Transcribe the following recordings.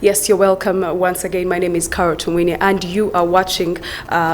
Yes, you're welcome once again. My name is Carol Tumwini, and you are watching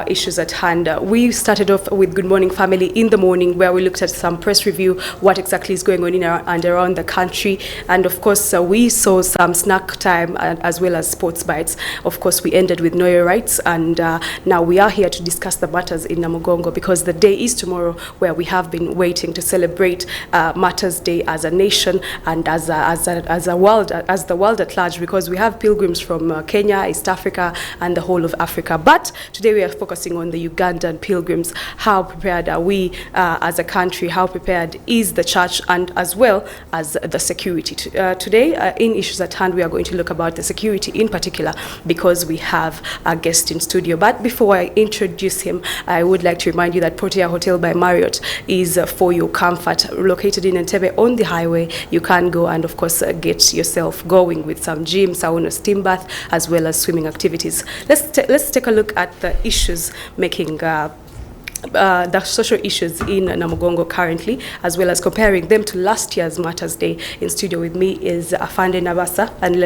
Issues at Hand. We started off with Good Morning Family in the morning, where we looked at some press review, what exactly is going on in and around the country. And of course, we saw some snack time as well as sports bites. Of course, we ended with Know Your Rights, and now we are here to discuss the matters in Namugongo, because the day is tomorrow, where we have been waiting to celebrate Matters Day as a nation and as the world at large, because we have pilgrims from Kenya, East Africa, and the whole of Africa. But today we are focusing on the Ugandan pilgrims. How prepared are we as a country? How prepared is the church, and as well as the security? Today in Issues at Hand, we are going to look about the security in particular, because we have a guest in studio. But before I introduce him, I would like to remind you that Protea Hotel by Marriott is for your comfort. Located in Entebbe on the highway, you can go and of course get yourself going with some gym, sauna, steam bath, as well as swimming activities. Let's take a look at the issues making the social issues in Namugongo currently, as well as comparing them to last year's Matters Day. In studio with me is Afande Nabasa, and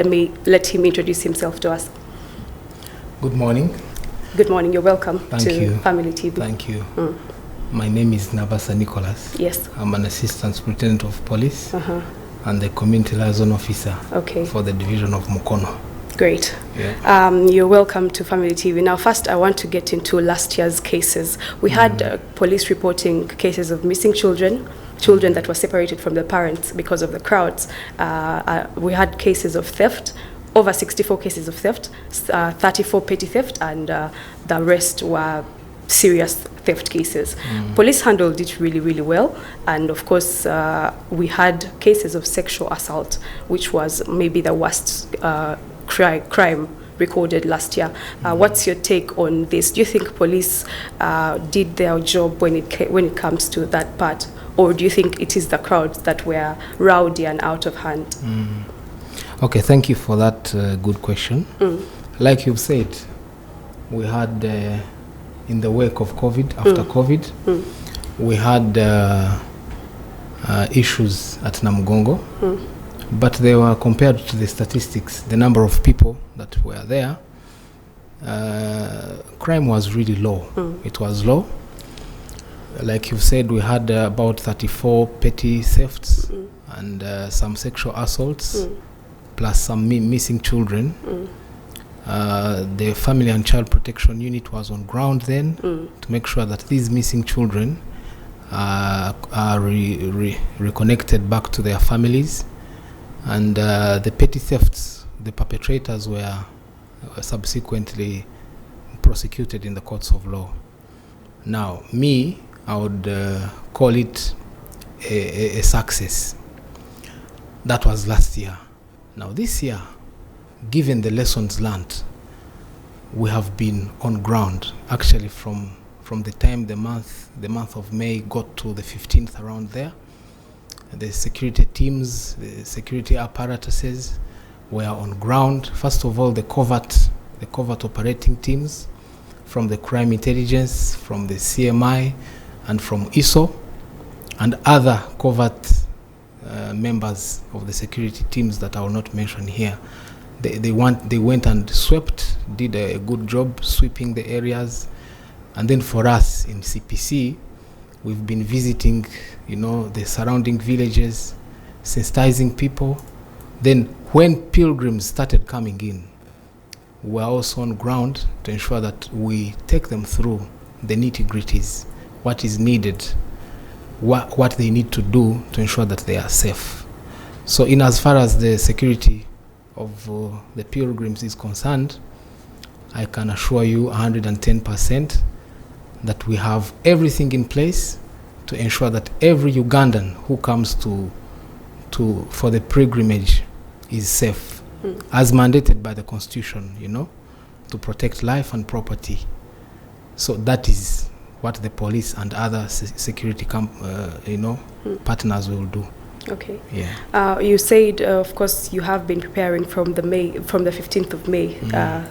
let him introduce himself to us. Good morning. Good morning. You're welcome to Family TV. Thank you. My name is Nabasa Nicholas. Yes. I'm an Assistant Superintendent of Police and the Community Liaison Officer for the Division of Mukono. Great. Yeah. You're welcome to Family TV. Now, first, I want to get into last year's cases. We had police reporting cases of missing children that were separated from their parents because of the crowds. We had cases of theft, over 64 cases of theft, 34 petty theft, and the rest were serious theft cases. Police handled it really, really well. And of course, we had cases of sexual assault, which was maybe the worst crime recorded last year. What's your take on this? Do you think police did their job when it comes to that part? Or do you think it is the crowds that were rowdy and out of hand? Okay, thank you for that good question. Like you've said, we had in the wake of COVID, after COVID, we had issues at Namugongo, but they were compared to the statistics, the number of people that were there, crime was really low. It was low. Like you said, we had about 34 petty thefts and some sexual assaults, plus some missing children. The Family and Child Protection Unit was on ground then to make sure that these missing children are reconnected back to their families. And the petty thefts, the perpetrators were subsequently prosecuted in the courts of law. Now, I would call it a success. That was last year. Now, this year, given the lessons learned, we have been on ground. Actually, from the time the month of May got to the 15th, around there, the security teams, the security apparatuses were on ground. First of all, the covert operating teams from the crime intelligence, from the CMI, and from ISO, and other covert members of the security teams that I will not mention here. They went and swept, did a good job sweeping the areas. And then for us in CPC, we've been visiting, the surrounding villages, sensitizing people. Then when pilgrims started coming in, we were also on ground to ensure that we take them through the nitty-gritties, what is needed, what they need to do to ensure that they are safe. So in as far as the security of the pilgrims is concerned, I can assure you 110% that we have everything in place to ensure that every Ugandan who comes for the pilgrimage is safe, as mandated by the Constitution, to protect life and property. So that is what the police and other security partners will do. Okay. Yeah. You said, of course, you have been preparing from the 15th of May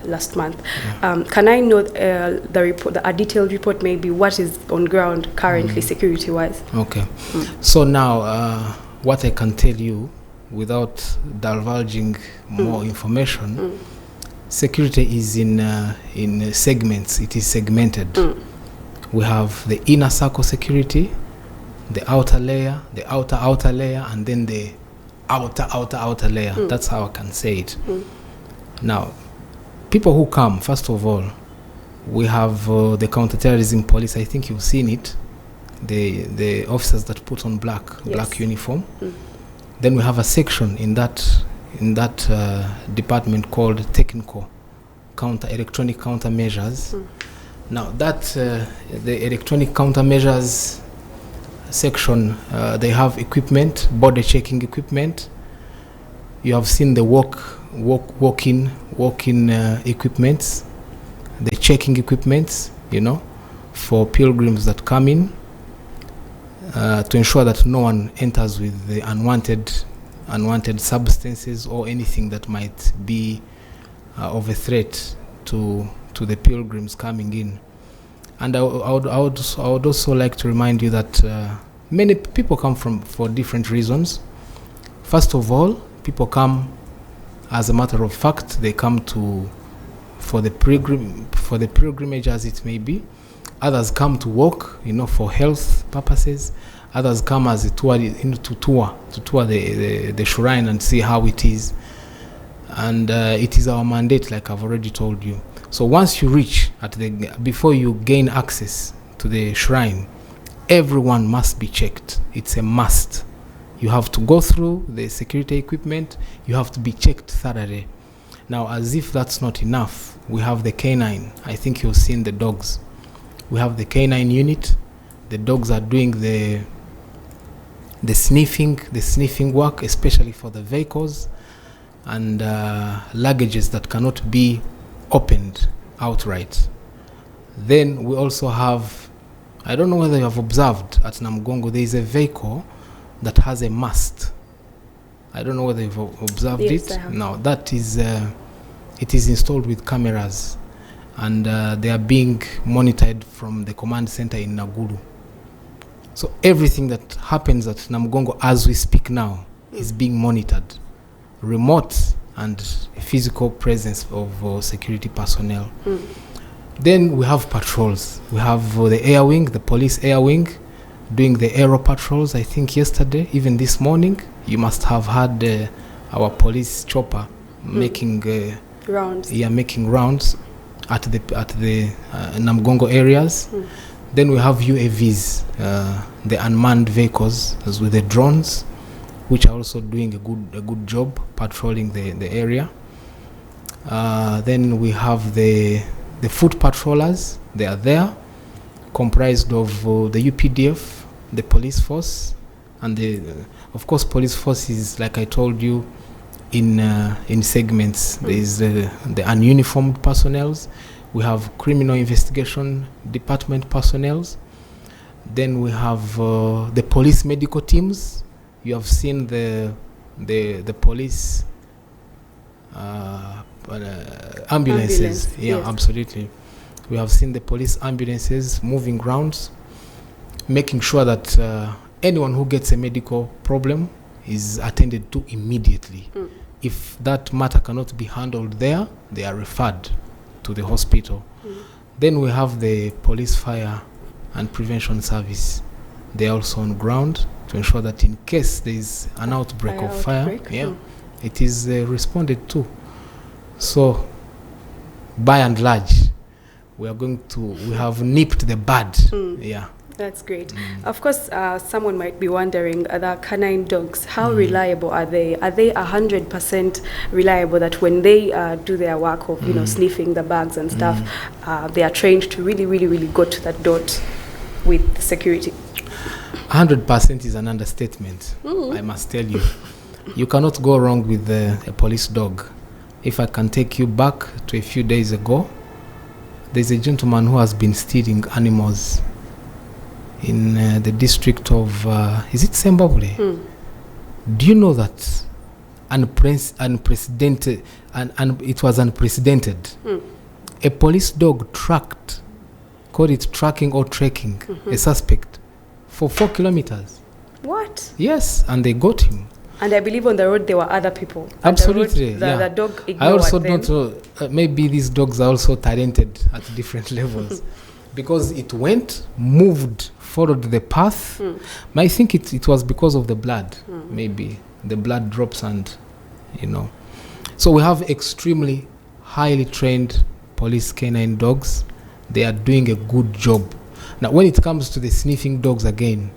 last month. Yeah. Can I know a detailed report, maybe what is on ground currently, security-wise? Okay. So now, what I can tell you without divulging more information, security is in segments. It is segmented. We have the inner circle security, the outer layer, the outer layer, and then the outer layer. That's how I can say it. Now, people who come, first of all, we have the counterterrorism police. I think you've seen it. The officers that put on black uniform. Then we have a section in that department called technical electronic countermeasures. Now that the electronic countermeasures section, they have equipment, border checking equipment. You have seen the walk-in equipments, the checking equipments, for pilgrims that come in, to ensure that no one enters with the unwanted substances or anything that might be of a threat to the pilgrims coming in. And I would also like to remind you that many people come for different reasons. First of all, people come as a matter of fact. They come for the pilgrimage, as it may be. Others come to walk, for health purposes. Others come as a tour, to tour the shrine and see how it is. And it is our mandate, like I've already told you. So once you reach before you gain access to the shrine, everyone must be checked. It's a must. You have to go through the security equipment. You have to be checked thoroughly. Now, as if that's not enough, we have the canine. I think you've seen the dogs. We have the canine unit. The dogs are doing the sniffing work, especially for the vehicles and luggages that cannot be opened outright. Then we also have, I don't know whether you have observed at Namugongo, there is a vehicle that has a mast. I don't know whether you've observed it. I have. Now that is, it is installed with cameras, and they are being monitored from the command center in Naguru. So everything that happens at Namugongo as we speak now is being monitored. Remote and physical presence of security personnel. Then we have patrols. We have the air wing, the police air wing, doing the aero patrols. I think yesterday, even this morning, you must have had our police chopper making rounds. Yeah, making rounds at the Namugongo areas. Then we have UAVs, the unmanned vehicles, as with the drones, which are also doing a good job patrolling the area. Then we have the foot patrollers. They are there, comprised of the UPDF, the police force, and of course police force is, like I told you, in segments. There is the ununiformed personnels. We have criminal investigation department personnels. Then we have the police medical teams. You have seen the police ambulances. Yeah, yes. Absolutely. We have seen the police ambulances moving rounds, making sure that anyone who gets a medical problem is attended to immediately. If that matter cannot be handled there, they are referred to the hospital. Then we have the police fire and prevention service. They are also on ground to ensure that in case there is an outbreak of fire, it is responded to. So, by and large, we have nipped the bud. Yeah. That's great. Of course, someone might be wondering, the canine dogs, how reliable are they? Are they 100% reliable that when they do their work of, sniffing the bags and stuff, they are trained to really, really, really go to that dot with security? 100% is an understatement, I must tell you. You cannot go wrong with a police dog. If I can take you back to a few days ago, there's a gentleman who has been stealing animals in the district of, is it Sembabule? Do you know that unprecedented, and it was unprecedented. A police dog called it tracking or trekking a suspect for 4 kilometers. What? Yes, and they got him. And I believe on the road there were other people. Absolutely, the road, the dog ignored I also them. don't know, maybe these dogs are also talented at different levels. Because it went, moved, followed the path. But I think it was because of the blood. Maybe the blood drops and, So we have extremely highly trained police canine dogs. They are doing a good job. Now, when it comes to the sniffing dogs again,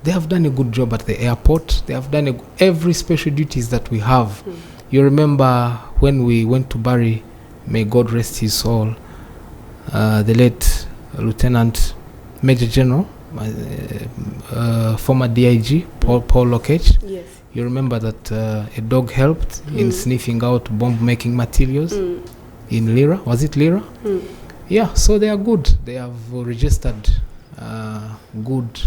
they have done a good job at the airport. They have done every special duties that we have. You remember when we went to bury, may God rest his soul, the late Lieutenant Major General, former DIG, Paul Lokech. Yes. You remember that a dog helped in sniffing out bomb-making materials in Lira. Was it Lira? Yeah, so they are good. They have registered good.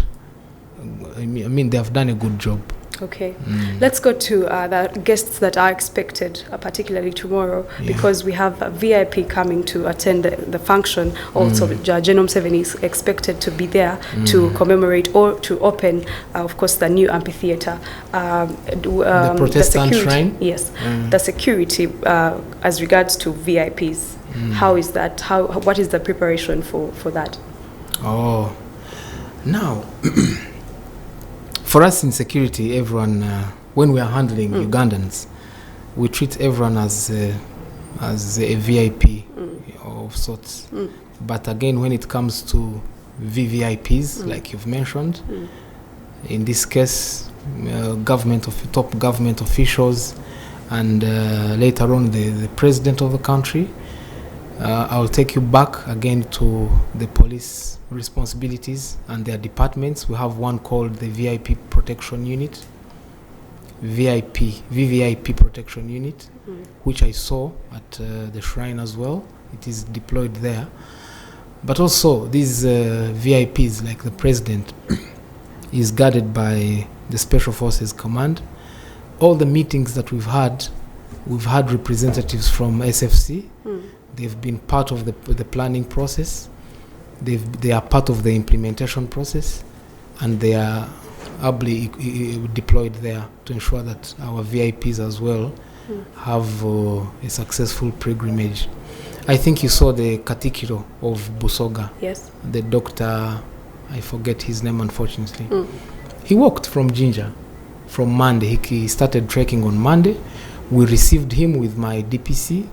I mean, they have done a good job. Okay. Let's go to the guests that are expected, particularly tomorrow, because we have a VIP coming to attend the function. Also, Genome 7 is expected to be there to commemorate or to open, of course, the new amphitheater. The Protestant shrine? Yes. The security as regards to VIPs. How is that? What is the preparation for that? Oh, now... For us in security, everyone, when we are handling Ugandans, we treat everyone as a VIP of sorts. But again, when it comes to VVIPs, like you've mentioned, in this case, top government officials, and later on the president of the country, I'll take you back again to the police responsibilities and their departments. We have one called the VIP Protection Unit, VVIP Protection Unit, which I saw at the shrine as well. It is deployed there. But also these VIPs, like the president, is guarded by the Special Forces Command. All the meetings that we've had representatives from SFC. They've been part of the planning process. They are part of the implementation process, and they are ably deployed there to ensure that our VIPs as well have a successful pilgrimage. I think you saw the Katikiro of Busoga. Yes. The doctor, I forget his name unfortunately. He walked from Jinja from Monday. He started trekking on Monday. We received him with my DPC.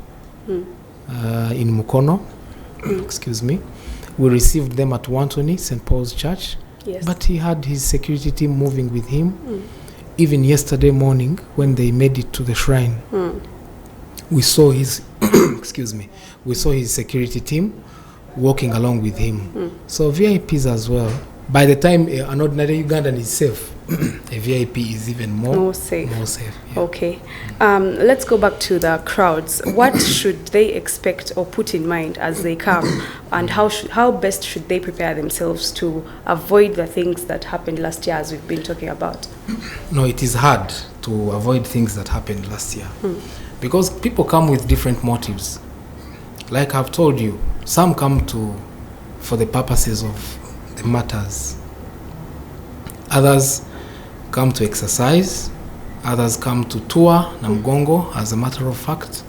In Mukono, excuse me. We received them at Wantoni, St. Paul's Church. Yes. But he had his security team moving with him. Even yesterday morning, when they made it to the shrine, we saw his, excuse me, we saw his security team walking along with him. So VIPs as well. By the time an ordinary Ugandan is safe, a VIP is even more safe. Yeah. Okay. Let's go back to the crowds. What should they expect or put in mind as they come, and how best should they prepare themselves to avoid the things that happened last year, as we've been talking about? No, it is hard to avoid things that happened last year because people come with different motives. Like I've told you, some come for the purposes of the martyrs. Others come to exercise. Others come to tour Namgongo, as a matter of fact.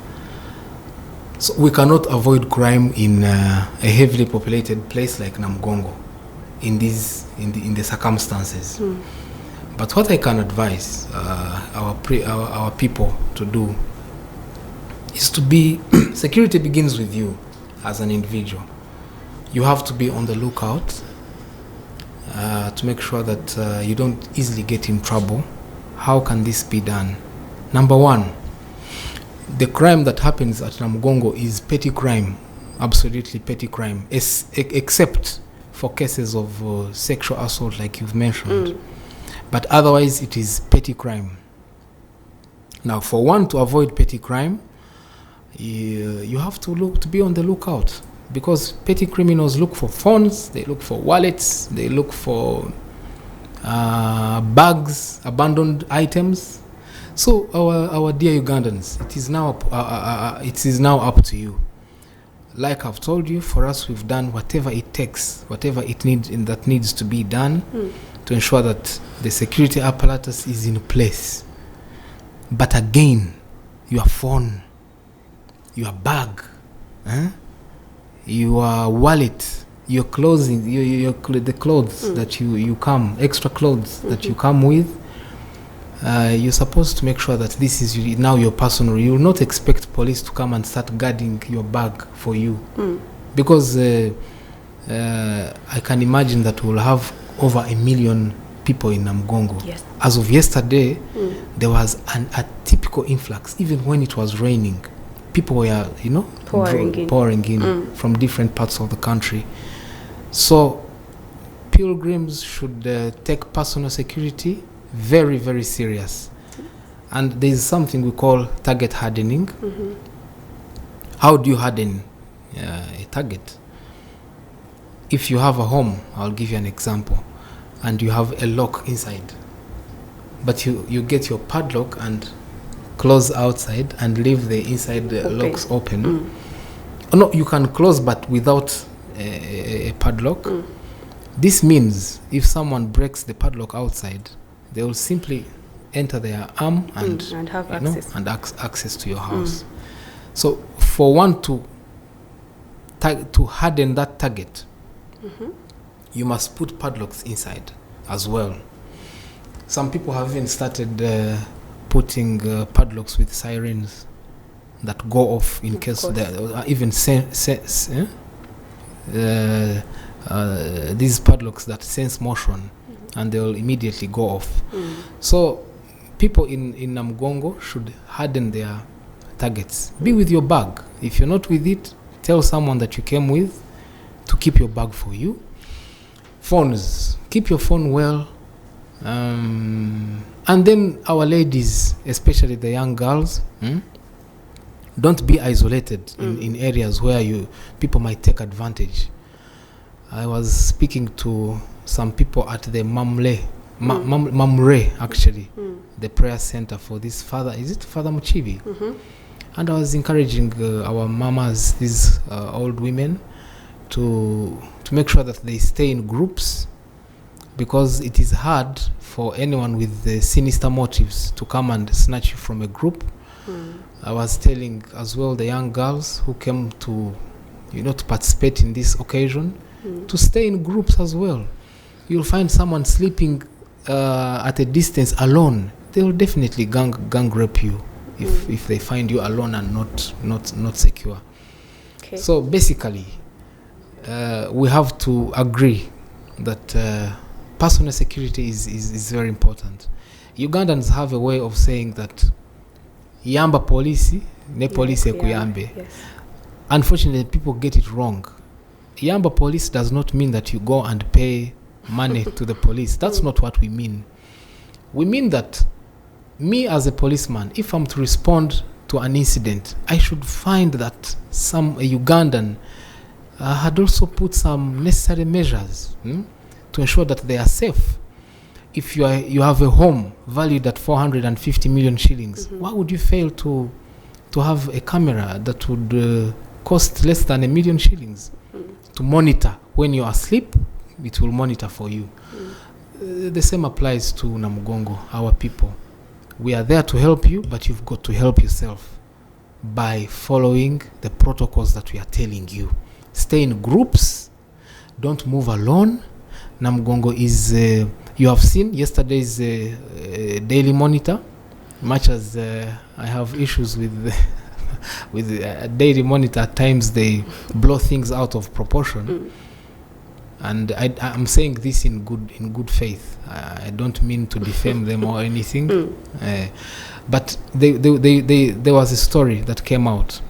So we cannot avoid crime in a heavily populated place like Namgongo in the circumstances. But what I can advise our people to do is to be security begins with you as an individual. You have to be on the lookout to make sure that you don't easily get in trouble. How can this be done? Number one, the crime that happens at Namgongo is petty crime, absolutely petty crime, except for cases of sexual assault like you've mentioned. But otherwise it is petty crime. Now, for one to avoid petty crime, you have to be on the lookout, because petty criminals look for phones, they look for wallets, they look for bags, abandoned items. So our dear Ugandans, it is now up to you. Like I've told you, for us, we've done whatever it takes, whatever it needs and that needs to be done to ensure that the security apparatus is in place But again, your phone, your bag, your wallet, your clothing, the clothes that you come, extra clothes that you come with, you're supposed to make sure that this is now your personal. You will not expect police to come and start guarding your bag for you, because I can imagine that we'll have over 1 million people in Namgongo. Yes. As of yesterday, there was a typical influx. Even when it was raining, people were, pouring in from different parts of the country. So pilgrims should take personal security very, very serious. And there's something we call target hardening. How do you harden a target? If you have a home, I'll give you an example, and you have a lock inside, but you get your padlock and close outside and leave the inside locks open. No, you can close but without a padlock. This means if someone breaks the padlock outside, they will simply enter their arm and have access. Access to your house. So for one to harden that target, you must put padlocks inside as well. Some people have even started putting padlocks with sirens that go off in case there even these padlocks that sense motion, and they'll immediately go off. So people in Namgongo should harden their targets. Be with your bag. If you're not with it, tell someone that you came with to keep your bag for you. Phones, keep your phone well. And then our ladies, especially the young girls, don't be isolated in areas where people might take advantage. I was speaking to some people at the Mamre actually, the prayer center for this father. Is it Father Muchibi? And I was encouraging our mamas, these old women, to make sure that they stay in groups, because it is hard for anyone with the sinister motives to come and snatch you from a group. I was telling as well the young girls who came to participate in this occasion to stay in groups as well. You'll find someone sleeping at a distance alone. They will definitely gang rape you if they find you alone and not secure. Okay. So basically, we have to agree that personal security is very important. Ugandans have a way of saying that yamba polisi ne polisi ekuyambe. Yes. Unfortunately, people get it wrong. Yamba police does not mean that you go and pay money to the police. That's not what we mean. We mean that me as a policeman, if I'm to respond to an incident, I should find that a Ugandan had also put some necessary measures to ensure that they are safe. If you have a home valued at 450 million shillings, why would you fail to have a camera that would cost less than 1 million shillings to monitor when you are asleep? It will monitor for you. The same applies to Namugongo, our people. We are there to help you, but you've got to help yourself by following the protocols that we are telling you. Stay in groups. Don't move alone. Namugongo is, you have seen yesterday's daily monitor. Much as I have issues with daily monitor, at times they blow things out of proportion. And I'm saying this in good faith. I don't mean to defame them or anything. But there was a story that came out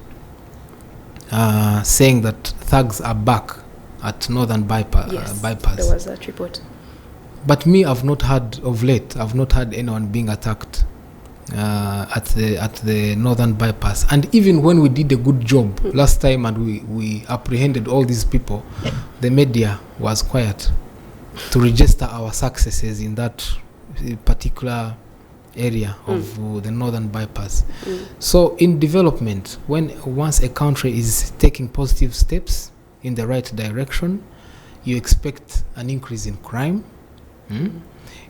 saying that thugs are back at Northern Bypass. Yes, bypass. There was that report. But me, I've not heard anyone being attacked at the Northern Bypass. And even when we did a good job last time and we apprehended all these people, the media was quiet to register our successes in that particular area of the Northern Bypass. So in development, once a country is taking positive steps in the right direction, you expect an increase in crime.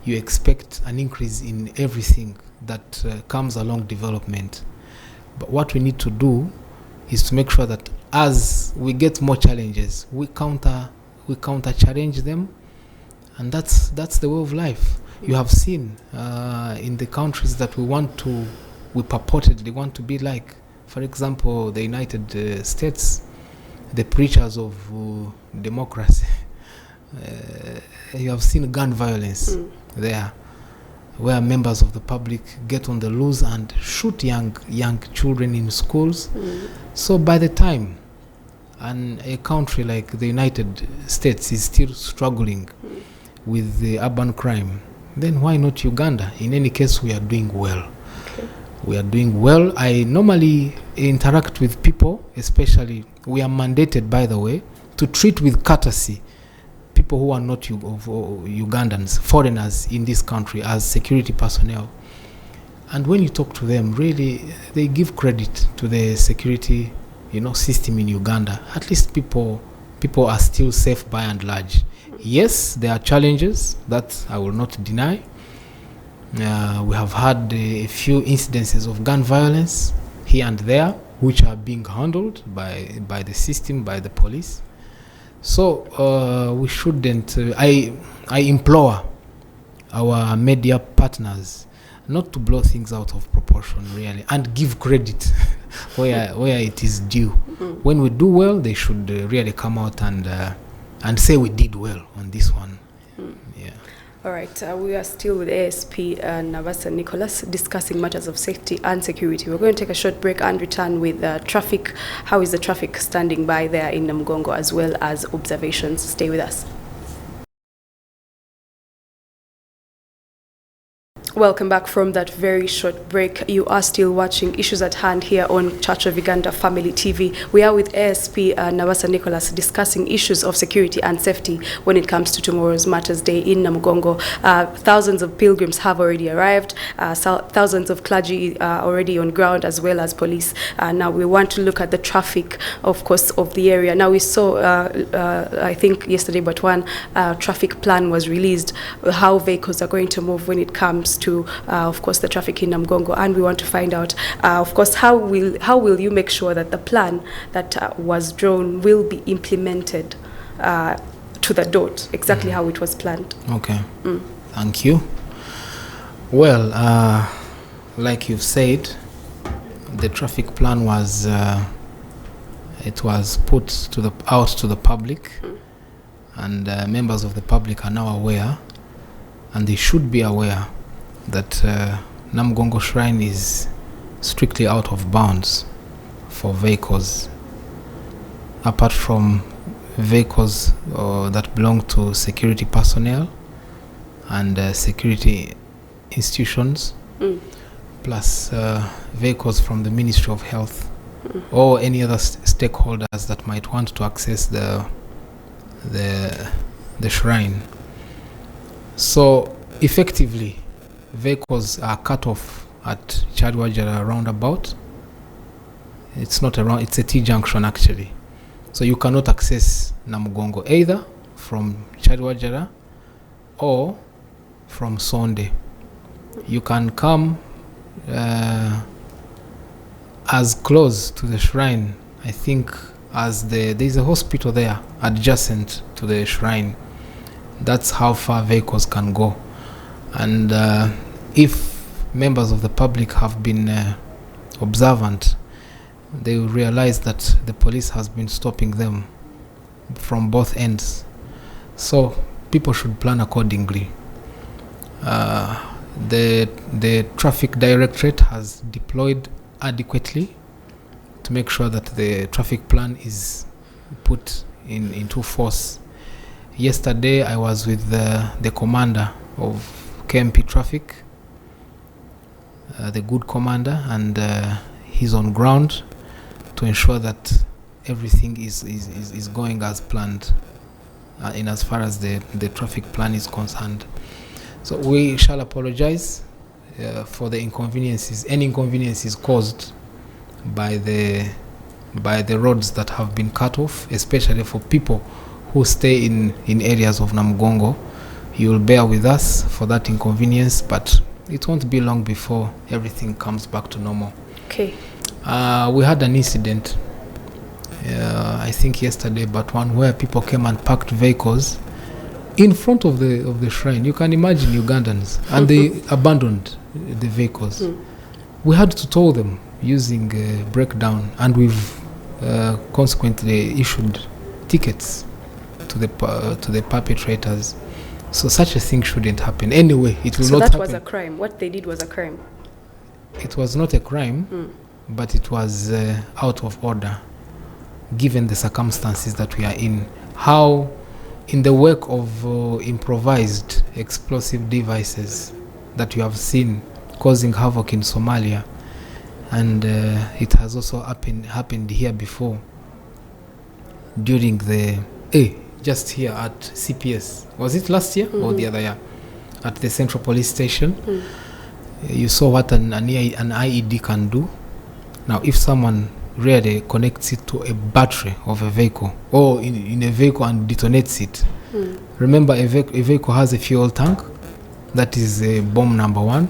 You expect an increase in everything that comes along development. But what we need to do is to make sure that as we get more challenges, we counter challenge them, and that's the way of life. You have seen in the countries that we purportedly want to be like. For example, the United States, the preachers of democracy. You have seen gun violence there, where members of the public get on the loose and shoot young children in schools. So by the time a country like the United States is still struggling with the urban crime, then why not Uganda? In any case, we are doing well. Okay. We are doing well. I normally interact with people, especially, we are mandated, by the way, to treat with courtesy people who are not Ugandans, foreigners in this country, as security personnel. And when you talk to them, really, they give credit to the security, system in Uganda. At least people are still safe by and large. Yes, there are challenges that I will not deny. We have had a few incidences of gun violence here and there, which are being handled by the system, by the police. So we shouldn't. I implore our media partners not to blow things out of proportion, really, and give credit where it is due. When we do well, they should really come out and say we did well on this one. Yeah. All right, we are still with ASP Nabasa Nicholas discussing matters of safety and security. We're going to take a short break and return with traffic. How is the traffic standing by there in Namugongo, as well as observations? Stay with us. Welcome back from that very short break. You are still watching Issues at Hand here on Church of Uganda Family TV. We are with ASP Nabasa Nicholas discussing issues of security and safety when it comes to tomorrow's Martyrs Day in Namugongo. Thousands of pilgrims have already arrived. Thousands of clergy are already on ground, as well as police. Now we want to look at the traffic, of course, of the area. Now we saw, I think yesterday, but one traffic plan was released, how vehicles are going to move when it comes to, of course, the traffic in Namugongo, and we want to find out, of course, how will you make sure that the plan that was drawn will be implemented to the dot, exactly how it was planned? Okay. Thank you. Well, like you've said, the traffic plan was it was put out to the public, and members of the public are now aware, and they should be aware that Namugongo Shrine is strictly out of bounds for vehicles, apart from vehicles that belong to security personnel and security institutions, plus vehicles from the Ministry of Health or any other stakeholders that might want to access the shrine. So effectively, vehicles are cut off at Chadwajara roundabout. It's not around, it's a T-junction actually. So you cannot access Namugongo either from Chadwajara or from Sonde. You can come as close to the shrine, I think, as there's a hospital there adjacent to the shrine. That's how far vehicles can go. And if members of the public have been observant, they will realize that the police has been stopping them from both ends. So people should plan accordingly. The traffic directorate has deployed adequately to make sure that the traffic plan is put into force. Yesterday I was with the commander of KMP traffic, the good commander, and he's on ground to ensure that everything is going as planned in as far as the traffic plan is concerned. So we shall apologize for the inconveniences, any inconveniences caused by the roads that have been cut off, especially for people who stay in areas of Namugongo. You will bear with us for that inconvenience, but It won't be long before everything comes back to normal. Okay. We had an incident, I think yesterday, but one where people came and parked vehicles in front of the shrine. You can imagine Ugandans, and they abandoned the vehicles. We had to tow them using breakdown, and we've consequently issued tickets to the perpetrators. So such a thing shouldn't happen. Anyway, it will not happen. So that was a crime. What they did was a crime. It was not a crime, but it was out of order, given the circumstances that we are in. How, in the wake of improvised explosive devices that you have seen causing havoc in Somalia, and it has also happened here before, during just here at CPS. Was it last year or the other year? At the Central Police Station. You saw what an IED can do. Now, if someone really connects it to a battery of a vehicle, or in a vehicle and detonates it, remember a vehicle has a fuel tank. That is bomb number one.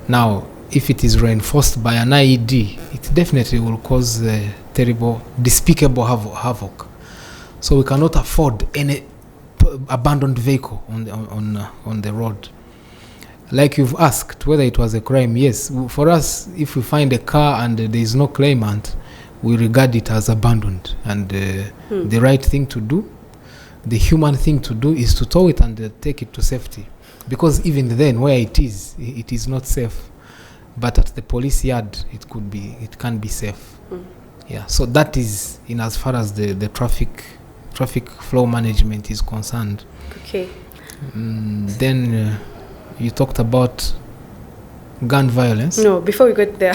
Now, if it is reinforced by an IED, it definitely will cause terrible, despicable havoc. So we cannot afford any abandoned vehicle on the road. Like you've asked whether it was a crime, yes. For us, if we find a car and there is no claimant, we regard it as abandoned. And the right thing to do, the human thing to do, is to tow it and take it to safety. Because even then, where it is not safe. But at the police yard, it can be safe. Yeah. So that is in as far as the traffic flow management is concerned. Okay. Then you talked about gun violence. No, before we get there,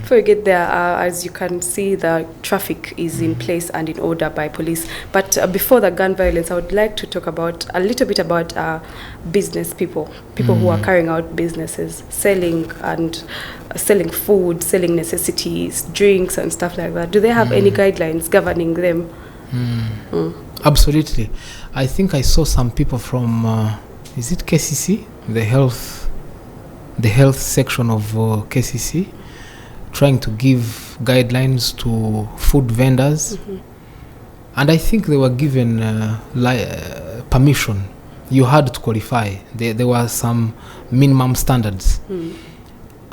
as you can see, the traffic is in place and in order by police. But before the gun violence, I would like to talk a little bit about business people who are carrying out businesses, selling food, selling necessities, drinks and stuff like that. Do they have any guidelines governing them? Absolutely. I think I saw some people from, is it KCC? The health section of KCC, trying to give guidelines to food vendors. And I think they were given permission. You had to qualify. There were some minimum standards.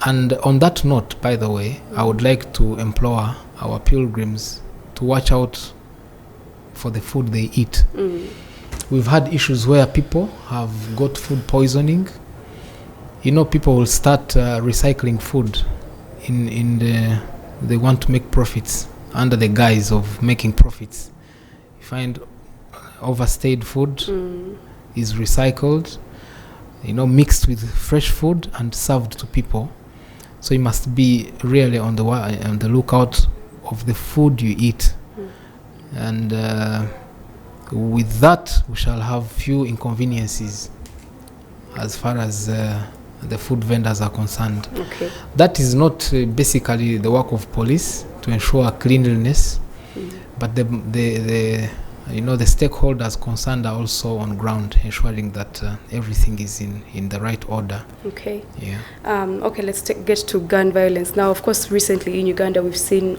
And on that note, by the way, I would like to implore our pilgrims to watch out for the food they eat. We've had issues where people have got food poisoning. You know, people will start recycling food they want to make profits under the guise of making profits. You find overstayed food is recycled, mixed with fresh food and served to people. So you must be really on the lookout of the food you eat. And with that, we shall have few inconveniences as far as the food vendors are concerned. Okay. That is not basically the work of police to ensure cleanliness, but the stakeholders concerned are also on ground, ensuring that everything is in the right order. Okay. Yeah. Okay, let's get to gun violence. Now, of course, recently in Uganda, we've seen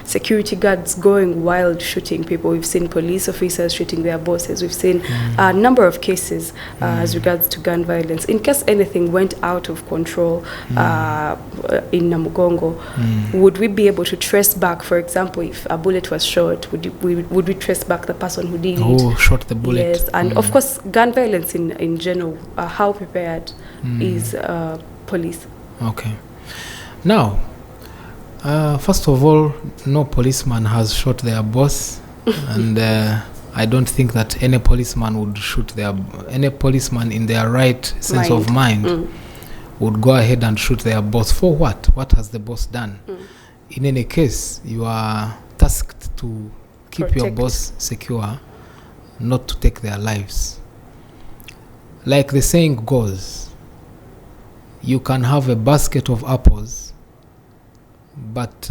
security guards going wild, shooting people. We've seen police officers shooting their bosses. We've seen a number of cases as regards to gun violence. In case anything went out of control in Namugongo, would we be able to trace back, for example, if a bullet was shot, would we trace back the person who did who shot the bullet? Yes, and of course, gun violence in general. How prepared is police? Okay. Now, first of all, no policeman has shot their boss, and I don't think that any policeman would shoot any policeman in their right sense of mind would go ahead and shoot their boss. For what? What has the boss done? In any case, you are tasked to keep your boss secure, not to take their lives. Like the saying goes, you can have a basket of apples, but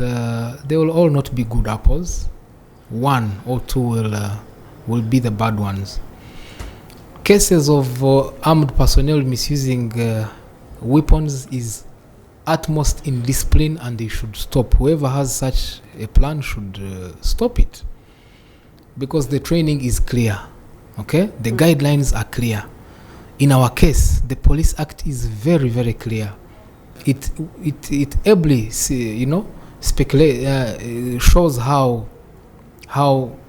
they will all not be good apples. One or two will be the bad ones. Cases of armed personnel misusing weapons is utmost indiscipline, and they should stop. Whoever has such a plan should stop it, because the training is clear. Okay, the guidelines are clear. In our case, the Police Act is very, very clear. It ably, shows how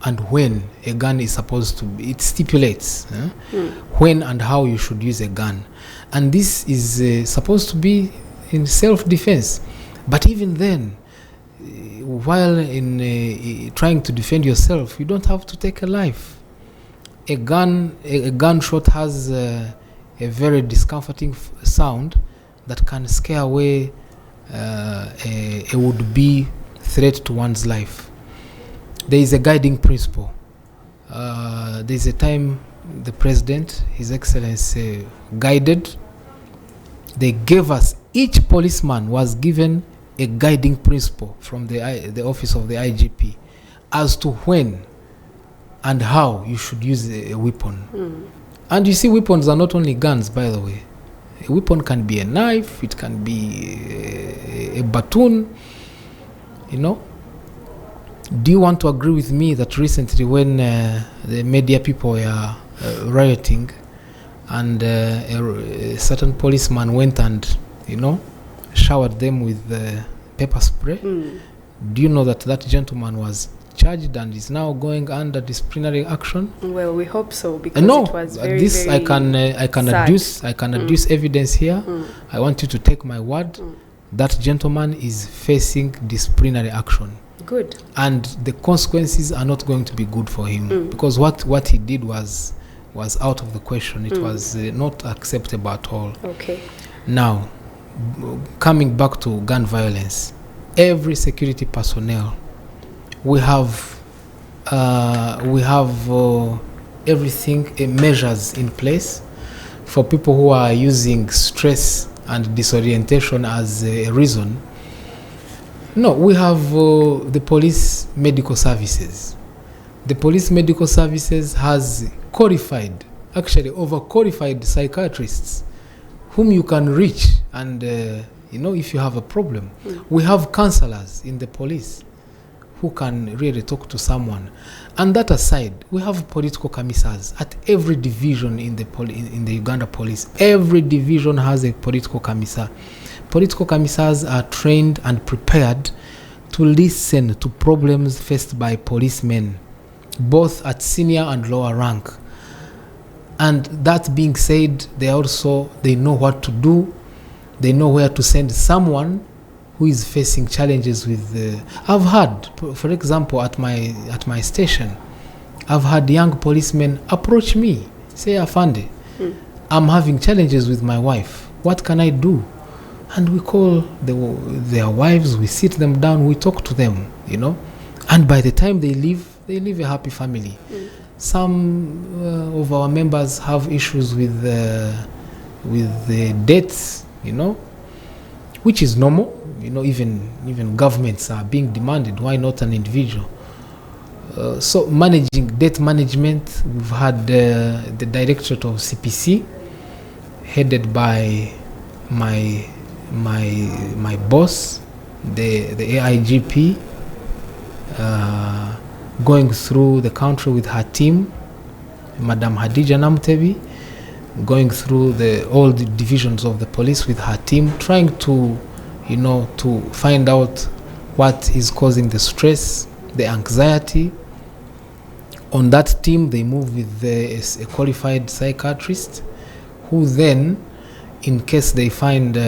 and when a gun is supposed to be. It stipulates when and how you should use a gun, and this is supposed to be in self-defense. But even then, while in trying to defend yourself, you don't have to take a life. A gunshot has a very discomforting sound that can scare away a would-be threat to one's life. There is a guiding principle. There is a time the President, His Excellency, guided. They gave us, each policeman was given a guiding principle from the office of the IGP as to when and how you should use a weapon. And you see, weapons are not only guns, by the way. A weapon can be a knife, it can be a baton, Do you want to agree with me that recently when the media people were rioting, and a certain policeman went and, showered them with pepper spray? Do you know that gentleman was charged and is now going under disciplinary action? Well, we hope so, because it was very, this very I can adduce evidence here. I want you to take my word. That gentleman is facing disciplinary action. Good. And the consequences are not going to be good for him, because what he did was out of the question. It was not acceptable at all. Okay. Now, coming back to gun violence, every security personnel, we have everything, measures in place for people who are using stress and disorientation as a reason. No, we have the police medical services. The police medical services has overqualified psychiatrists whom you can reach, and if you have a problem. We have counselors in the police who can really talk to someone. And that aside, we have political commissars at every division in the Uganda police. Every division has a political commissar. Political commissars are trained and prepared to listen to problems faced by policemen, both at senior and lower rank. And that being said, they know what to do. They know where to send someone who is facing challenges with I've had, for example, at my station, I've had young policemen approach me, say, Afande, I'm having challenges with my wife. What can I do? And we call their wives, we sit them down, we talk to them, And by the time they leave a happy family. Some of our members have issues with the debts, which is normal. Even governments are being demanded. Why not an individual? So managing debt management, we've had the Directorate of CPC, headed by my boss, the AIGP, going through the country with her team, Madam Hadija Namtebi, going through all the divisions of the police with her team, trying to find out what is causing the stress, the anxiety. On that team, they move with a qualified psychiatrist, who then, in case they find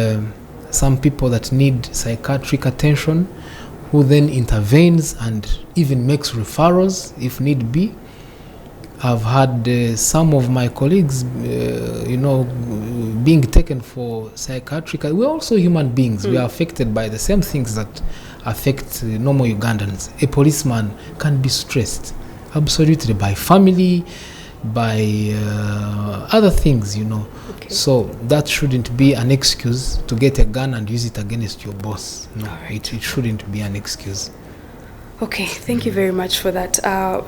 some people that need psychiatric attention, who then intervenes and even makes referrals if need be. I've had some of my colleagues, being taken for psychiatric. We're also human beings. We are affected by the same things that affect normal Ugandans. A policeman can be stressed, absolutely, by family, by other things, Okay. So that shouldn't be an excuse to get a gun and use it against your boss. No, it shouldn't be an excuse. Okay, thank you very much for that.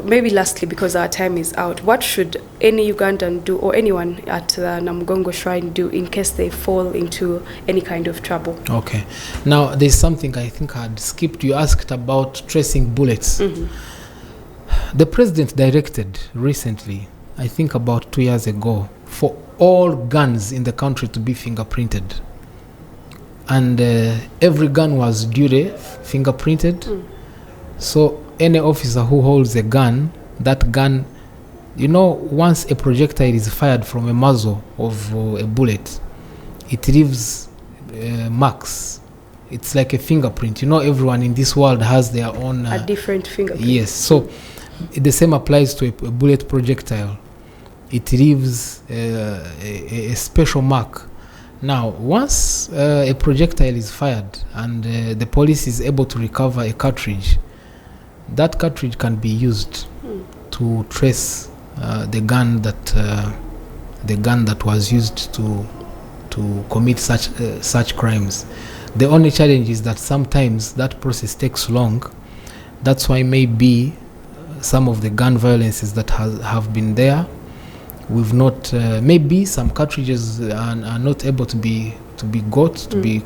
Maybe lastly, because our time is out, what should any Ugandan do, or anyone at the Namugongo Shrine do, in case they fall into any kind of trouble? Okay. Now, there's something I think I had skipped. You asked about tracing bullets. Mm-hmm. The president directed recently, I think about 2 years ago, for all guns in the country to be fingerprinted. And every gun was duly fingerprinted. Mm. So any officer who holds a gun, that gun, once a projectile is fired from a muzzle of a bullet, it leaves marks. It's like a fingerprint. Everyone in this world has their own... a different fingerprint. Yes. So the same applies to a bullet projectile. It leaves a special mark. Now, once a projectile is fired and the police is able to recover a cartridge, that cartridge can be used to trace the gun that was used to commit such crimes. The only challenge is that sometimes that process takes long. That's why maybe some of the gun violences that have been there, we've not maybe some cartridges are not able to be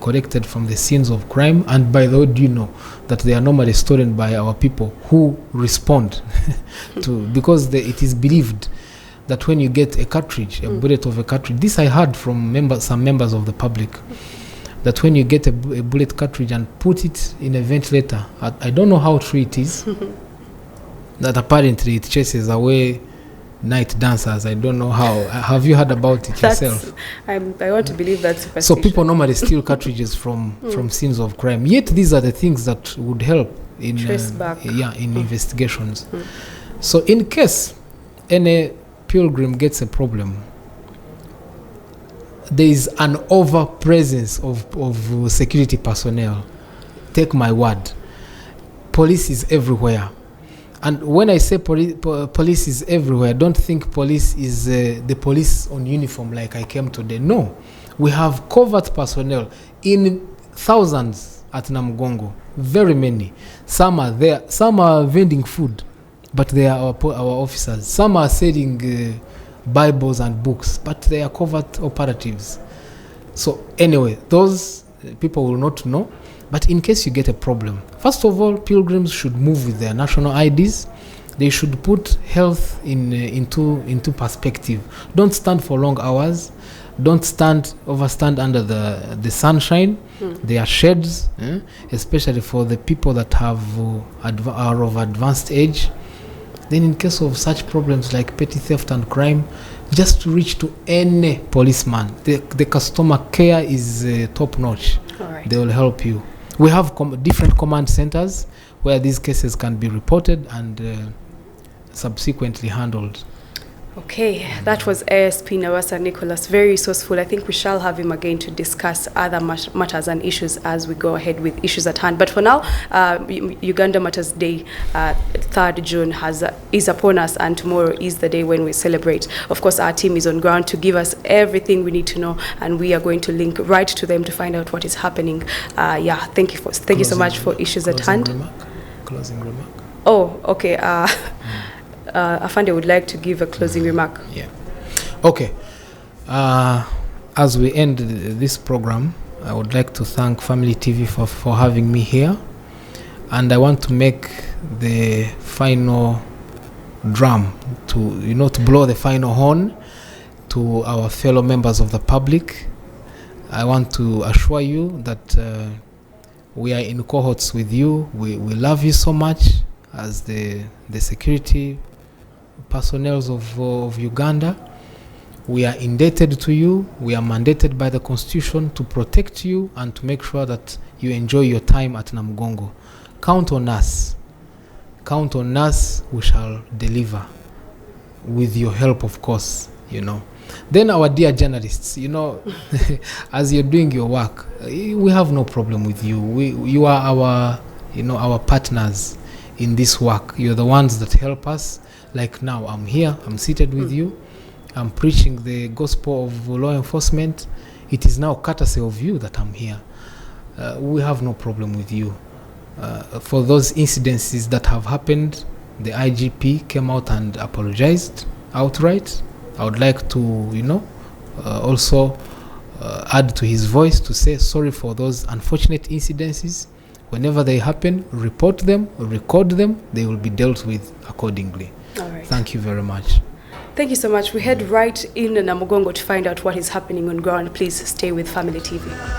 collected from the scenes of crime. And by the way, do you know that they are normally stolen by our people who respond to, because it is believed that when you get a cartridge, a bullet of a cartridge, this I heard from some members of the public, that when you get a bullet cartridge and put it in a ventilator, I don't know how true it is, that apparently it chases away night dancers. I don't know how. Have you heard about it yourself? I want to believe that's superstition. So people normally steal cartridges from scenes of crime. Yet these are the things that would help in trace back. In investigations. So in case any pilgrim gets a problem, there is an over presence of security personnel. Take my word, police is everywhere. And when I say police is everywhere, don't think police is the police on uniform like I came today. No, we have covert personnel in thousands at Namugongo, very many. Some are there, some are vending food, but they are our officers. Some are selling Bibles and books, but they are covert operatives. So anyway, those people will not know. But in case you get a problem, first of all, pilgrims should move with their national IDs. They should put health into perspective. Don't stand for long hours. Don't overstand under the sunshine. There are shades, especially for the people that are of advanced age. Then in case of such problems like petty theft and crime, just reach to any policeman. The customer care is top notch. All right. They will help you. We have different command centers where these cases can be reported and subsequently handled. Okay, that was ASP Nabasa Nicholas, very resourceful. I think we shall have him again to discuss other matters and issues as we go ahead with issues at hand. But for now, Uganda Martyrs Day, 3rd June, is upon us, and tomorrow is the day when we celebrate. Of course, our team is on ground to give us everything we need to know, and we are going to link right to them to find out what is happening. Thank you so much for issues at hand. Closing remark. Oh, okay. Afande would like to give a closing remark. Yeah. Okay. As we end this program, I would like to thank Family TV for having me here. And I want to make the final drum to blow the final horn to our fellow members of the public. I want to assure you that we are in cohorts with you. We love you so much as the security personnel of Uganda. We are indebted to you. We are mandated by the Constitution to protect you and to make sure that you enjoy your time at Namugongo. Count on us. Count on us. We shall deliver with your help, of course, Then our dear journalists, as you're doing your work, we have no problem with you. You are our partners in this work. You're the ones that help us. Like now, I'm here, I'm seated with you, I'm preaching the gospel of law enforcement. It is now courtesy of you that I'm here. We have no problem with you. for those incidences that have happened, the IGP came out and apologized outright. I would like to, also add to his voice to say sorry for those unfortunate incidences. Whenever they happen, report them, record them. They will be dealt with accordingly. All right. Thank you very much. Thank you so much. We head right in Namugongo to find out what is happening on ground. Please stay with Family TV.